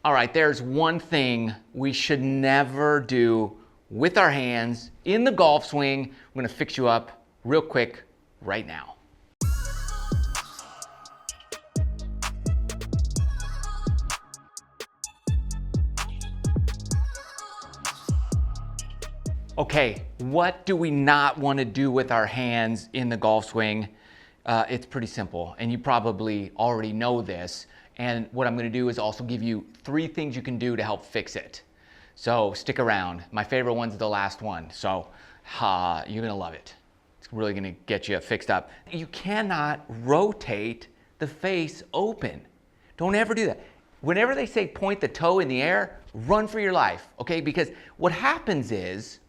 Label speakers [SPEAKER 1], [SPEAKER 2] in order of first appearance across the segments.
[SPEAKER 1] All right, there's one thing we should never do with our hands in the golf swing. I'm gonna fix you up real quick right now. Okay, what do we not want to do with our hands in the golf swing? It's pretty simple, and you probably already know this. And what I'm going to do is also give you 3 things you can do to help fix it. So stick around. My favorite one's the last one, so you're going to love it. It's really going to get you fixed up. You cannot rotate the face open. Don't ever do that. Whenever they say point the toe in the air, run for your life, okay? Because what happens is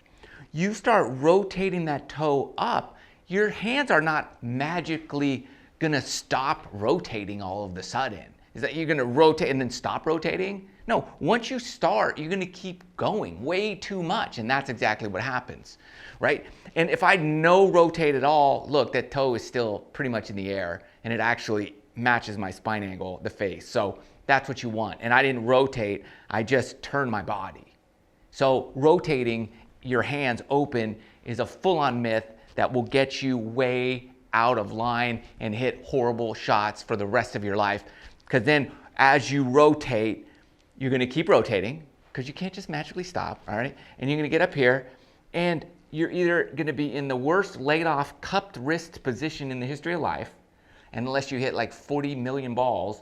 [SPEAKER 1] you start rotating that toe up, your hands are not magically gonna stop rotating all of a sudden. Is that you're gonna rotate and then stop rotating? No, once you start, you're gonna keep going way too much, and that's exactly what happens, right? And if I no rotate at all, look, that toe is still pretty much in the air, and it actually matches my spine angle, the face. So that's what you want. And I didn't rotate, I just turned my body. So rotating your hands open is a full-on myth that will get you way out of line and hit horrible shots for the rest of your life. Because then as you rotate, you're gonna keep rotating because you can't just magically stop, all right? And you're gonna get up here and you're either gonna be in the worst laid off cupped wrist position in the history of life, and unless you hit like 40 million balls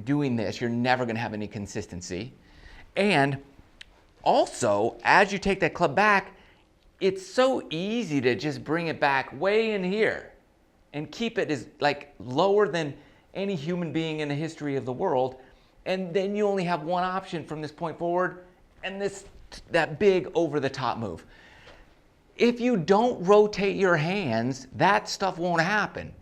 [SPEAKER 1] doing this, you're never gonna have any consistency. And also, as you take that club back, it's so easy to just bring it back way in here and keep it as like lower than any human being in the history of the world. And then you only have one option from this point forward, and that big over the top move. If you don't rotate your hands, that stuff won't happen.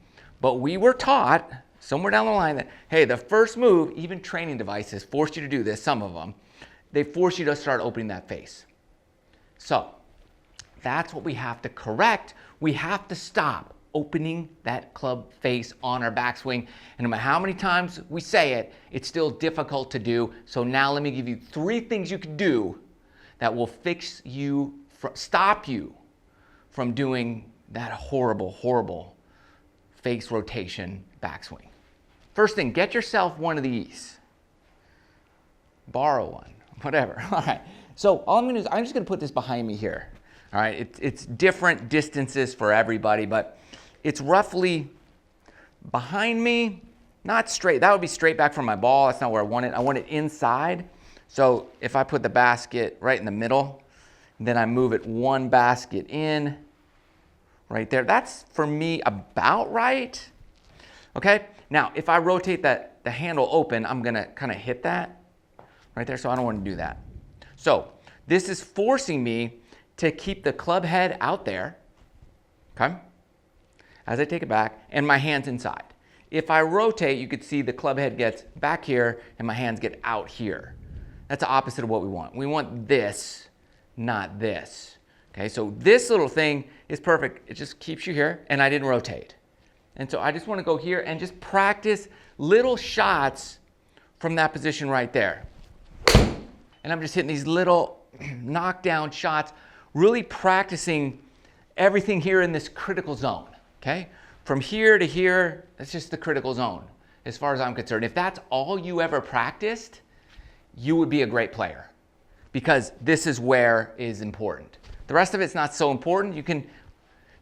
[SPEAKER 1] But we were taught somewhere down the line that, hey, the first move, even training devices forced you to do this, some of them, they force you to start opening that face. So that's what we have to correct. We have to stop opening that club face on our backswing. And no matter how many times we say it, it's still difficult to do. So now let me give you 3 things you can do that will fix you, stop you from doing that horrible, horrible face rotation backswing. First thing, get yourself one of these. Borrow one. Whatever. All right. So all I'm going to do is I'm just going to put this behind me here. All right. It's different distances for everybody, but it's roughly behind me, not straight. That would be straight back from my ball. That's not where I want it. I want it inside. So if I put the basket right in the middle, then I move it 1 basket in right there. That's for me about right. Okay. Now, if I rotate the handle open, I'm going to kind of hit that right there, so I don't want to do that. So this is forcing me to keep the club head out there, okay, as I take it back, and my hands inside. If I rotate, you could see the club head gets back here and my hands get out here. That's the opposite of what we want. We want this, not this. Okay, so this little thing is perfect. It just keeps you here, and I didn't rotate. And so I just want to go here and just practice little shots from that position right there. And I'm just hitting these little knockdown shots, really practicing everything here in this critical zone, okay? From here to here, that's just the critical zone, as far as I'm concerned. If that's all you ever practiced, you would be a great player, because this is where is important. The rest of it's not so important. You can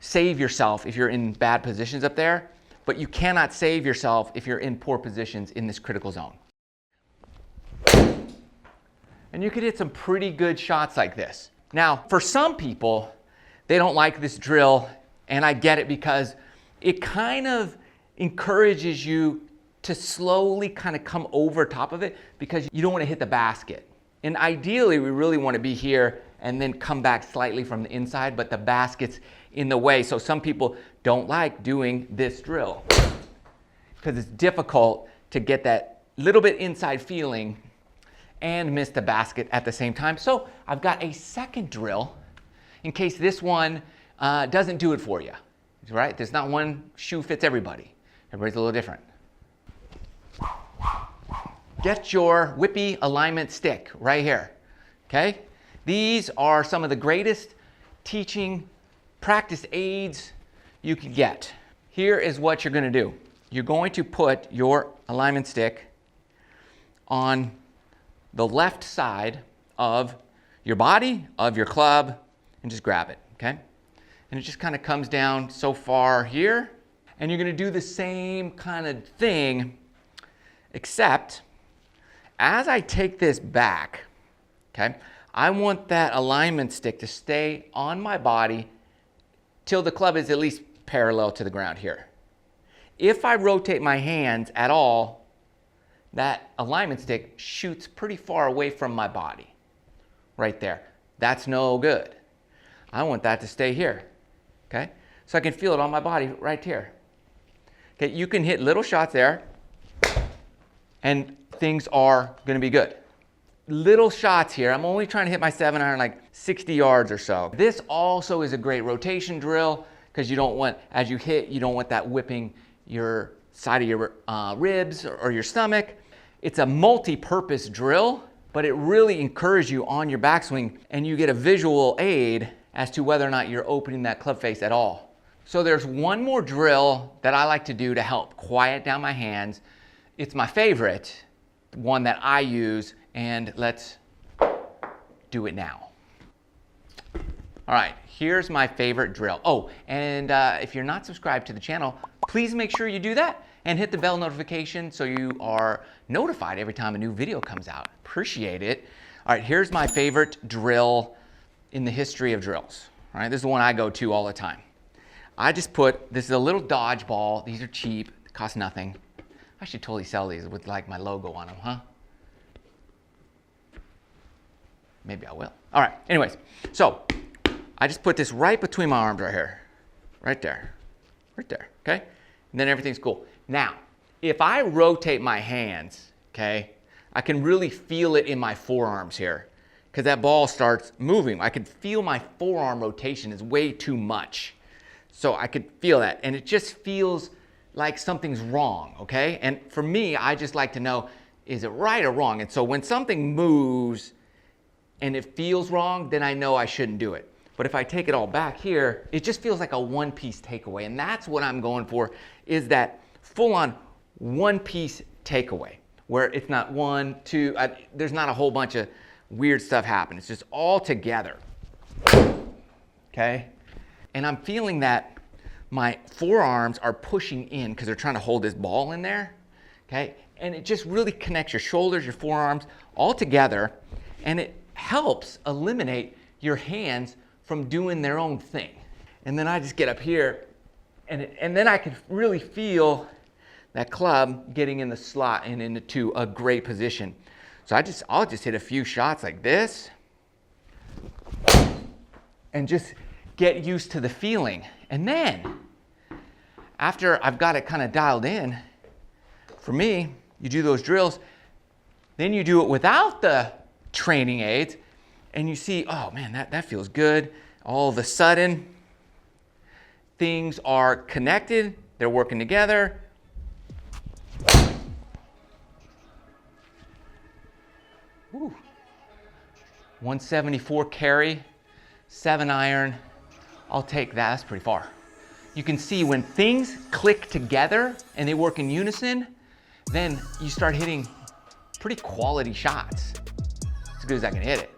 [SPEAKER 1] save yourself if you're in bad positions up there, but you cannot save yourself if you're in poor positions in this critical zone. And you could hit some pretty good shots like this. Now, for some people, they don't like this drill, and I get it because it kind of encourages you to slowly kind of come over top of it because you don't want to hit the basket. And ideally, we really want to be here and then come back slightly from the inside, but the basket's in the way. So some people don't like doing this drill because it's difficult to get that little bit inside feeling and miss the basket at the same time. So I've got a second drill in case this one doesn't do it for you, right? There's not one shoe fits everybody. Everybody's a little different. get your whippy alignment stick right here, okay? These are some of the greatest teaching practice aids you can get. Here is what you're gonna do. You're going to put your alignment stick on the left side of your body, of your club, and just grab it, okay? And it just kind of comes down so far here, and you're gonna do the same kind of thing, except as I take this back, okay, I want that alignment stick to stay on my body till the club is at least parallel to the ground here. If I rotate my hands at all, that alignment stick shoots pretty far away from my body, right there. That's no good. I want that to stay here, okay? So I can feel it on my body right here. Okay, you can hit little shots there, and things are gonna be good. Little shots here. I'm only trying to hit my 7-iron like 60 yards or so. This also is a great rotation drill because you don't want, as you hit, you don't want that whipping your side of your ribs or your stomach. It's a multi-purpose drill, but it really encourages you on your backswing, and you get a visual aid as to whether or not you're opening that club face at all. So there's one more drill that I like to do to help quiet down my hands. It's my favorite, one that I use, and let's do it now. All right, here's my favorite drill. Oh, and if you're not subscribed to the channel, please make sure you do that and hit the bell notification so you are notified every time a new video comes out. Appreciate it. All right, here's my favorite drill in the history of drills. All right, this is the one I go to all the time. I just put, this is a little dodgeball. These are cheap, cost nothing. I should totally sell these with like my logo on them, huh? Maybe I will. All right, anyways, so I just put this right between my arms right here, right there, okay? And then everything's cool. Now, if I rotate my hands, okay, I can really feel it in my forearms here because that ball starts moving. I can feel my forearm rotation is way too much. So I could feel that, and it just feels like something's wrong, okay? And for me, I just like to know, is it right or wrong? And so when something moves and it feels wrong, then I know I shouldn't do it. But if I take it all back here, it just feels like a one-piece takeaway. And that's what I'm going for, is that full-on one-piece takeaway, where it's not one, two, there's not a whole bunch of weird stuff happening. It's just all together, okay? And I'm feeling that my forearms are pushing in because they're trying to hold this ball in there, okay? And it just really connects your shoulders, your forearms all together, and it helps eliminate your hands from doing their own thing. And then I just get up here, and then I can really feel that club getting in the slot and into a great position. So I'll just hit a few shots like this, and just get used to the feeling. And then, after I've got it kind of dialed in, for me, you do those drills, then you do it without the training aids, and you see, oh man, that feels good. All of a sudden, things are connected, they're working together. Woo. 174 carry, 7-iron. I'll take that, that's pretty far. You can see when things click together and they work in unison, then you start hitting pretty quality shots. As good as I can hit it.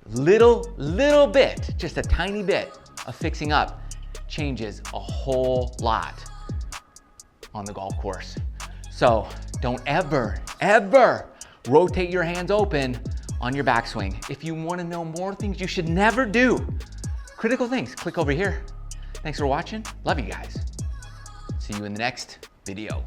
[SPEAKER 1] Little bit, just a tiny bit of fixing up changes a whole lot on the golf course. So don't ever rotate your hands open on your backswing. If you want to know more things you should never do, critical things, click over here. Thanks for watching. Love you guys. See you in the next video.